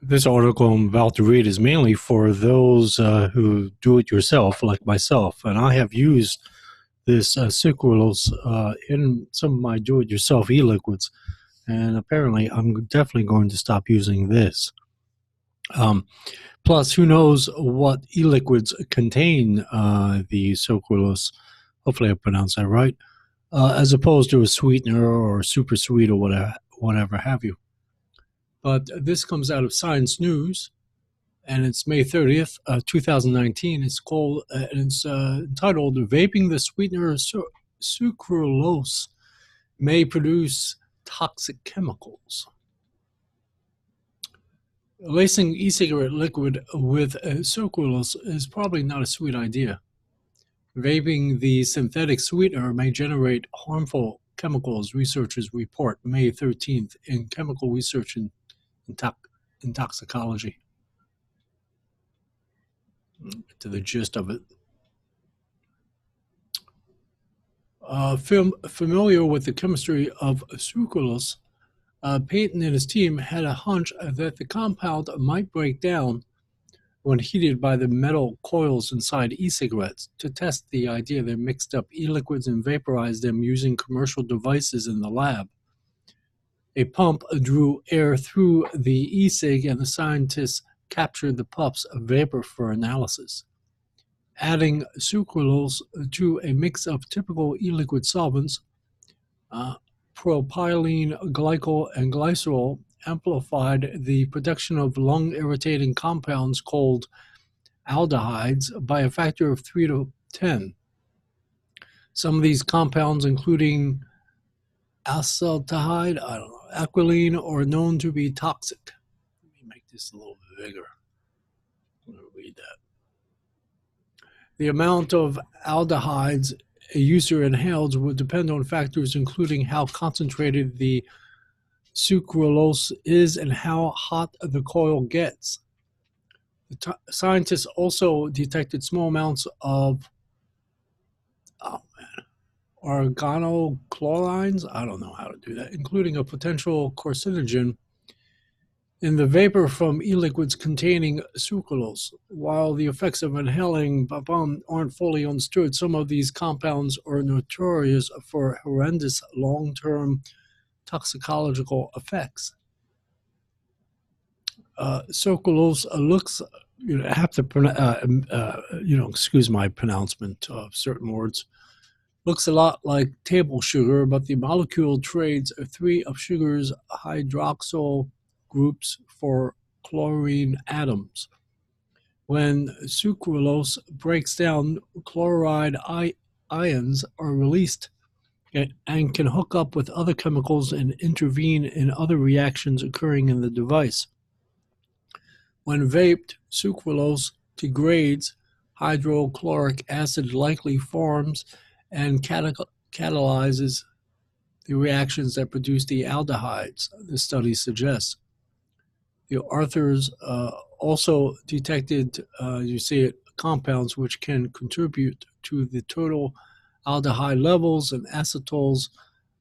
This article I'm about to read is mainly for those who do it yourself, like myself, and I have used this sucralose in some of my do-it-yourself e-liquids, and apparently I'm definitely going to stop using this. Plus, who knows what e-liquids contain the sucralose? Hopefully, I pronounced that right. As opposed to a sweetener or super sweet or whatever have you. But this comes out of Science News, and it's May 30th, 2019. It's called, it's entitled "Vaping the Sweetener Sucralose May Produce Toxic Chemicals." Lacing e-cigarette liquid with sucralose is probably not a sweet idea. Vaping the synthetic sweetener may generate harmful chemicals, researchers report May 13th in Chemical Research in Toxicology. To the gist of it. Familiar with the chemistry of sucralose, Peyton and his team had a hunch that the compound might break down when heated by the metal coils inside e-cigarettes. To test the idea, they mixed up e-liquids and vaporized them using commercial devices in the lab. A pump drew air through the e-cig, and the scientists captured the puffs of vapor for analysis. Adding sucralose to a mix of typical e-liquid solvents, propylene glycol and glycerol, amplified the production of lung-irritating compounds called aldehydes by a factor of 3 to 10. Some of these compounds, including acetaldehyde, acrolein, are known to be toxic. Let me make this a little bigger. I'm going to read that. The amount of aldehydes a user inhales would depend on factors including how concentrated the sucralose is and how hot the coil gets. The scientists also detected small amounts of organochlorines, I don't know how to do that, including a potential carcinogen in the vapor from e-liquids containing sucralose. While the effects of inhaling aren't fully understood, some of these compounds are notorious for horrendous long-term toxicological effects. Sucralose looks, I have to, excuse my pronouncement of certain words, looks a lot like table sugar, but the molecule trades 3 of sugar's hydroxyl groups for chlorine atoms. When sucralose breaks down, chloride ions are released and can hook up with other chemicals and intervene in other reactions occurring in the device. When vaped, sucralose degrades, hydrochloric acid likely forms and catalyzes the reactions that produce the aldehydes, the study suggests. The authors also detected, compounds which can contribute to the total aldehyde levels and acetals,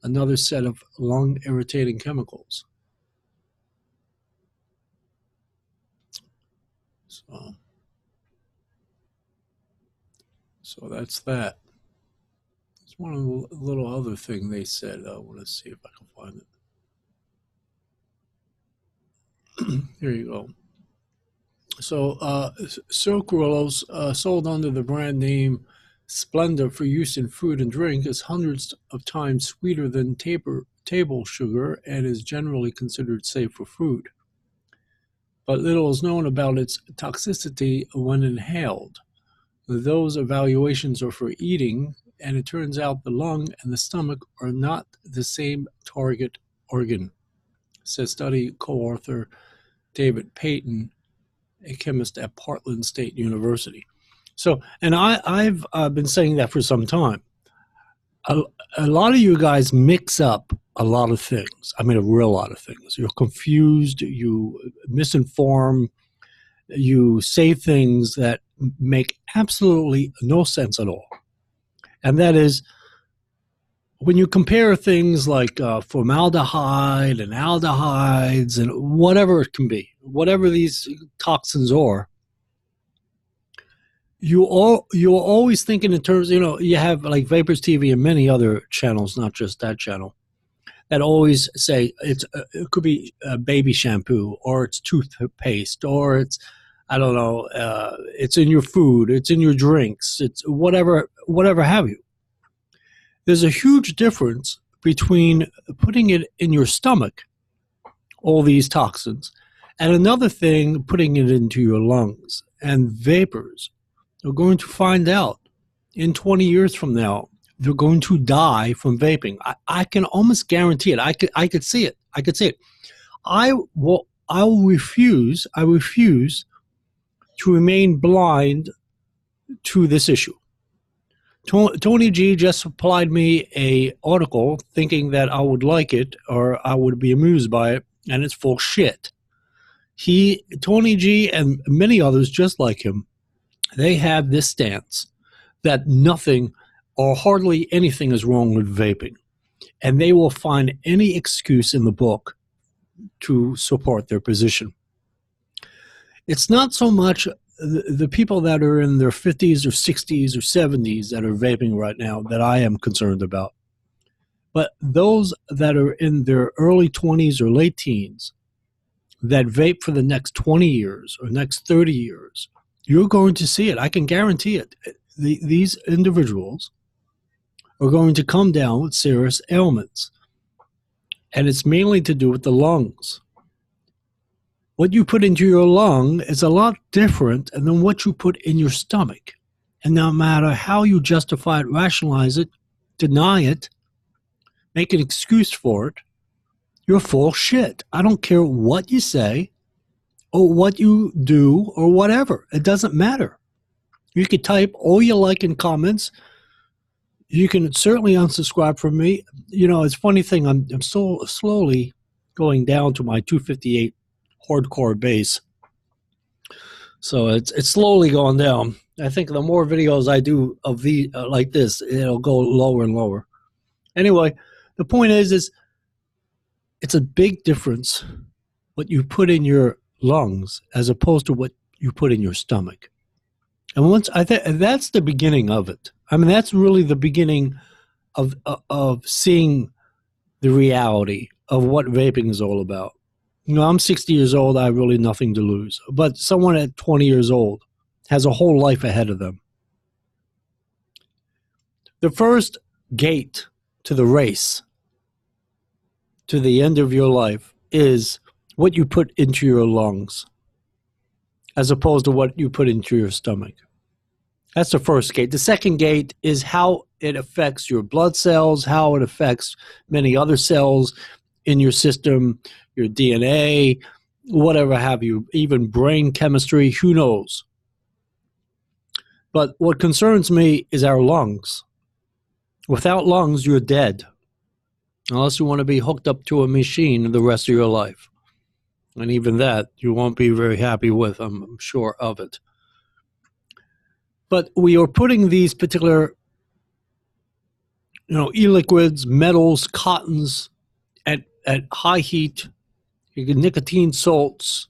another set of lung-irritating chemicals. So that's that. It's one of the little other thing they said. I want to see if I can find it. Here you go. So sucralose, sold under the brand name Splenda for use in food and drink, is hundreds of times sweeter than table sugar and is generally considered safe for food. But little is known about its toxicity when inhaled. Those evaluations are for eating, and it turns out the lung and the stomach are not the same target organ, says study co-author David Peyton, a chemist at Portland State University. So, and I've been saying that for some time. A lot of you guys mix up a lot of things. I mean, a real lot of things. You're confused, you misinform, you say things that make absolutely no sense at all. And that is, when you compare things like formaldehyde and aldehydes and whatever it can be, whatever these toxins are, you're always thinking in terms, you have like Vapors TV and many other channels, not just that channel, that always say it could be baby shampoo, or it's toothpaste, or it's, I don't know, it's in your food, it's in your drinks, it's whatever have you. There's a huge difference between putting it in your stomach, all these toxins, and another thing, putting it into your lungs. And vapors are going to find out in 20 years from now, they're going to die from vaping. I can almost guarantee it. I could see it. I could see it. I refuse to remain blind to this issue. Tony G just supplied me a article thinking that I would like it or I would be amused by it, and it's full shit. Tony G and many others just like him, they have this stance that nothing or hardly anything is wrong with vaping, and they will find any excuse in the book to support their position. It's not so much the people that are in their 50s or 60s or 70s that are vaping right now that I am concerned about, but those that are in their early 20s or late teens that vape for the next 20 years or next 30 years, you're going to see it. I can guarantee it. These individuals are going to come down with serious ailments, and it's mainly to do with the lungs. What you put into your lung is a lot different than what you put in your stomach. And no matter how you justify it, rationalize it, deny it, make an excuse for it, you're full of shit. I don't care what you say or what you do or whatever. It doesn't matter. You can type all you like in comments. You can certainly unsubscribe from me. It's a funny thing. I'm so slowly going down to my 258 hardcore base. So it's slowly going down. I think the more videos I do of like this, it'll go lower and lower. Anyway, the point is it's a big difference what you put in your lungs as opposed to what you put in your stomach. And I think that's the beginning of it. I mean, that's really the beginning of seeing the reality of what vaping is all about. I'm 60 years old. I have really nothing to lose. But someone at 20 years old has a whole life ahead of them. The first gate to the race, to the end of your life, is what you put into your lungs as opposed to what you put into your stomach. That's the first gate. The second gate is how it affects your blood cells, how it affects many other cells in your system, your DNA, whatever have you, even brain chemistry, who knows. But what concerns me is our lungs. Without lungs, you're dead, unless you want to be hooked up to a machine the rest of your life. And even that, you won't be very happy with, I'm sure of it. But we are putting these particular, e-liquids, metals, cottons at high heat. You get nicotine salts.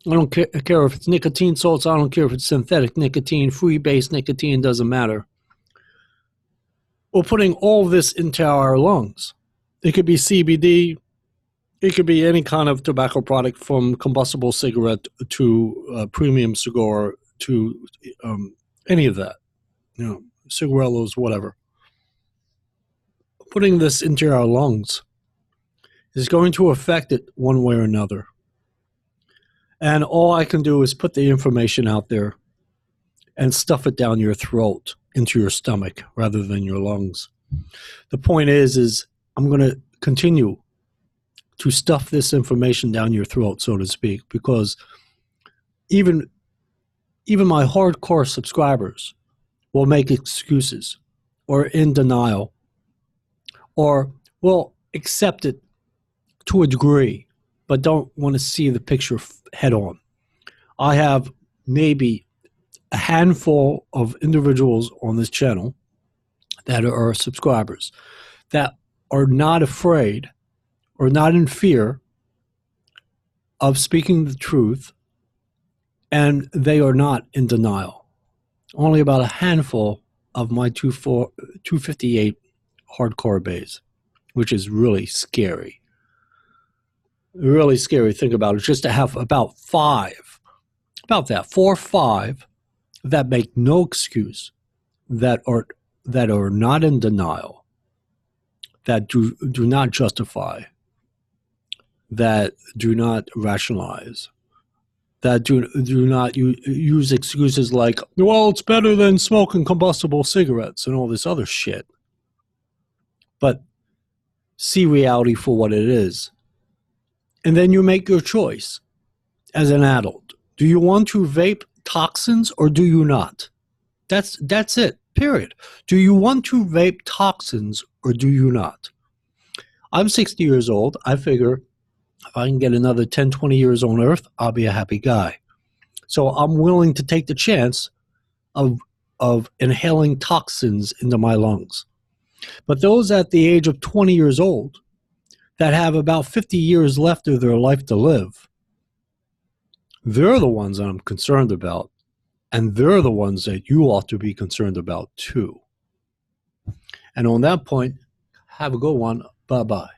I don't care if it's nicotine salts. I don't care if it's synthetic nicotine, free-based nicotine, doesn't matter. We're putting all this into our lungs. It could be CBD. It could be any kind of tobacco product, from combustible cigarette to premium cigar to any of that, cigarillos, whatever. Putting this into our lungs is going to affect it one way or another. And all I can do is put the information out there and stuff it down your throat, into your stomach, rather than your lungs. The point is I'm going to continue to stuff this information down your throat, so to speak, because even my hardcore subscribers will make excuses or in denial or will accept it to a degree, but don't want to see the picture head on. I have maybe a handful of individuals on this channel that are subscribers that are not afraid or not in fear of speaking the truth, and they are not in denial. Only about a handful of my 258 hardcore bays, which is really scary. Really scary. Think about it. Just to have about four or five that make no excuse, that are not in denial, that do not justify, that do not rationalize, that do not use excuses like, well, it's better than smoking combustible cigarettes and all this other shit. But see reality for what it is. And then you make your choice as an adult. Do you want to vape toxins or do you not? That's it, period. Do you want to vape toxins or do you not? I'm 60 years old. I figure if I can get another 10, 20 years on Earth, I'll be a happy guy. So I'm willing to take the chance of inhaling toxins into my lungs. But those at the age of 20 years old that have about 50 years left of their life to live, they're the ones that I'm concerned about. And they're the ones that you ought to be concerned about too. And on that point, have a good one. Bye-bye.